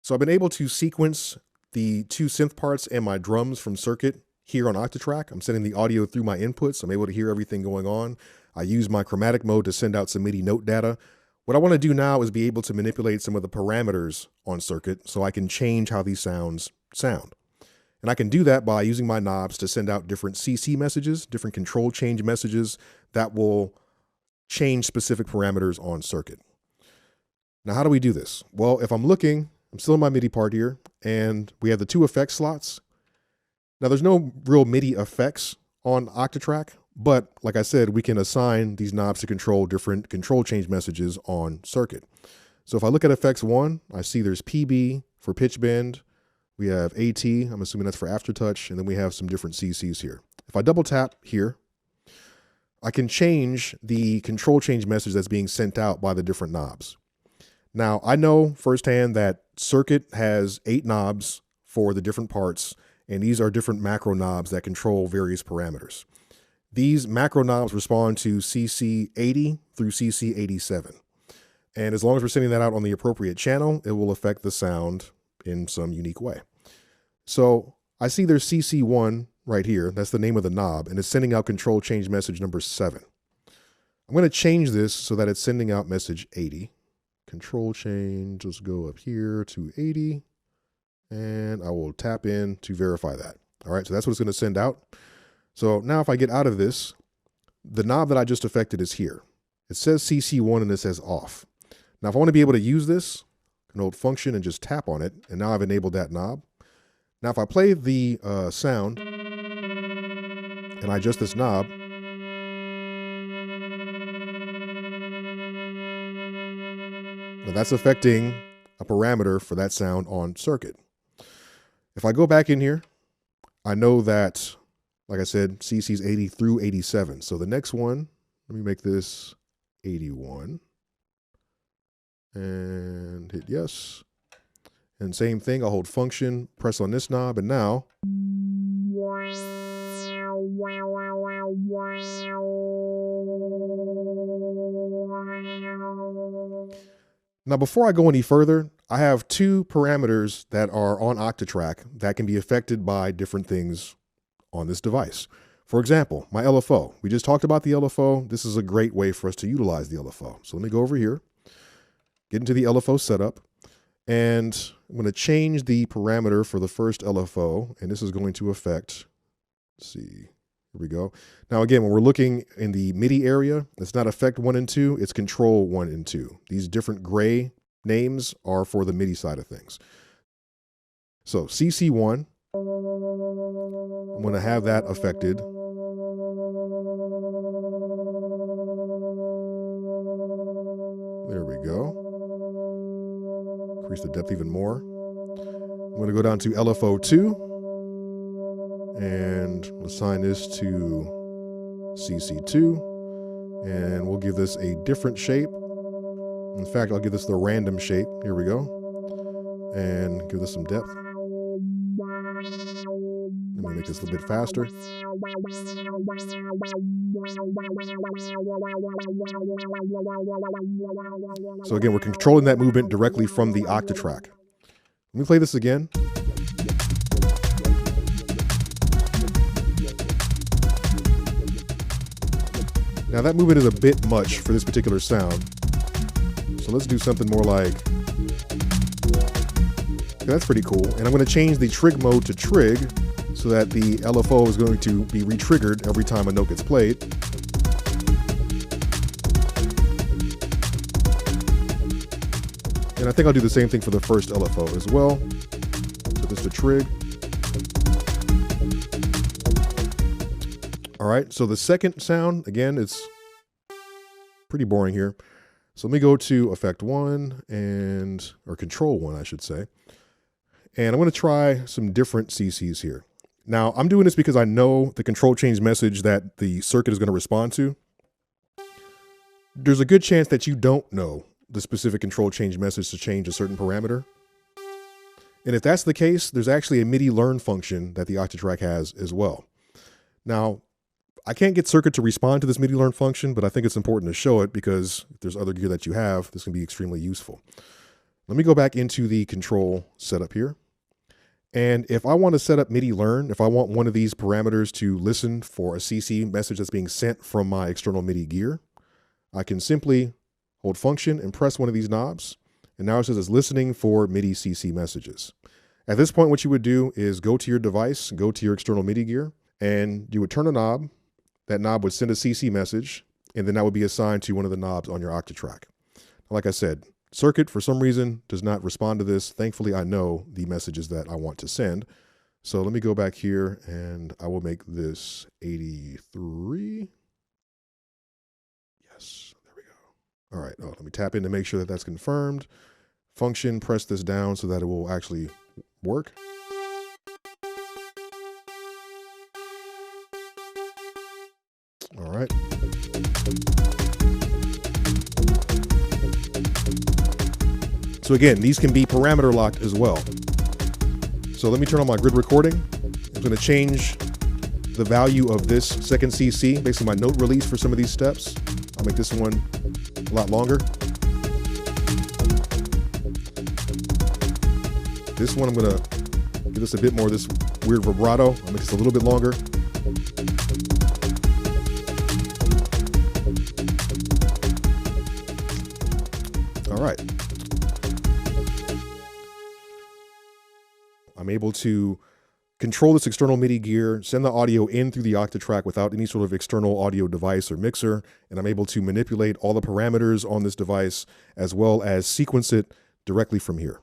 So I've been able to sequence the two synth parts and my drums from circuit here on Octatrack. I'm sending the audio through my inputs. I'm able to hear everything going on. I use my chromatic mode to send out some MIDI note data. What I want to do now is be able to manipulate some of the parameters on circuit so I can change how these sounds sound. And I can do that by using my knobs to send out different CC messages, different control change messages that will change specific parameters on circuit. Now, how do we do this? Well, if I'm still in my MIDI part here, and we have the two effects slots. Now, there's no real MIDI effects on Octatrack, but like I said, we can assign these knobs to control different control change messages on circuit. So if I look at effects 1, I see there's PB for pitch bend. We have AT, I'm assuming that's for aftertouch, and then we have some different CCs here. If I double tap here, I can change the control change message that's being sent out by the different knobs. Now, I know firsthand that circuit has 8 knobs for the different parts, and these are different macro knobs that control various parameters. These macro knobs respond to CC 80 through CC 87. And as long as we're sending that out on the appropriate channel, it will affect the sound in some unique way. So I see there's CC1 right here. That's the name of the knob, and it's sending out control change message number 7. I'm going to change this so that it's sending out message 80. Control change, let's go up here to 80, and I will tap in to verify that. All right, so that's what it's going to send out. So now if I get out of this, the knob that I just affected is here. It says CC1 and it says off. Now, if I want to be able to use this, I can hold function and just tap on it, and now I've enabled that knob. Now, if I play the sound and I adjust this knob, now that's affecting a parameter for that sound on circuit. If I go back in here, I know that, like I said, CC is 80 through 87. So the next one, let me make this 81 and hit yes. And same thing, I'll hold function, press on this knob, and now before I go any further, I have 2 parameters that are on Octatrack that can be affected by different things on this device. For example, my LFO. We just talked about the LFO. This is a great way for us to utilize the LFO. So let me go over here, get into the LFO setup, and I'm going to change the parameter for the first LFO, and this is going to affect, let's see, here we go. Now again, when we're looking in the MIDI area, it's not effect 1 and 2, it's control 1 and 2. These different gray names are for the MIDI side of things. So CC1, I'm going to have that affected. There we go. Increase the depth even more. I'm going to go down to LFO2 and assign this to CC2, and we'll give this a different shape. In fact, I'll give this the random shape. Here we go. And give this some depth. Let me make this a little bit faster. So again, we're controlling that movement directly from the Octatrack. Let me play this again. Now that movement is a bit much for this particular sound. So let's do something more like, okay, that's pretty cool. And I'm going to change the trig mode to trig so that the LFO is going to be re-triggered every time a note gets played. And I think I'll do the same thing for the first LFO as well. So this is a trig. All right, so the second sound, again, it's pretty boring here. So let me go to effect 1 or control 1, I should say. And I'm going to try some different CCs here. Now, I'm doing this because I know the control change message that the circuit is going to respond to. There's a good chance that you don't know the specific control change message to change a certain parameter. And if that's the case, there's actually a MIDI learn function that the Octatrack has as well. Now, I can't get circuit to respond to this MIDI learn function, but I think it's important to show it because if there's other gear that you have, this can be extremely useful. Let me go back into the control setup here. And if I want to set up MIDI learn, if I want one of these parameters to listen for a CC message that's being sent from my external MIDI gear, I can simply hold function and press one of these knobs. And now it says it's listening for MIDI CC messages. At this point, what you would do is go to your device, go to your external MIDI gear, and you would turn a knob. That knob would send a CC message, and then that would be assigned to one of the knobs on your Octatrack. Like I said, Circuit, for some reason, does not respond to this. Thankfully, I know the messages that I want to send. So let me go back here, and I will make this 83. Yes, there we go. All right, let me tap in to make sure that that's confirmed. Function, press this down so that it will actually work. All right. So again, these can be parameter locked as well. So let me turn on my grid recording. I'm going to change the value of this second CC, basically my note release for some of these steps. I'll make this one a lot longer. This one, I'm going to give this a bit more of this weird vibrato. I'll make this a little bit longer. All right. I'm able to control this external MIDI gear, send the audio in through the Octatrack without any sort of external audio device or mixer, and I'm able to manipulate all the parameters on this device as well as sequence it directly from here.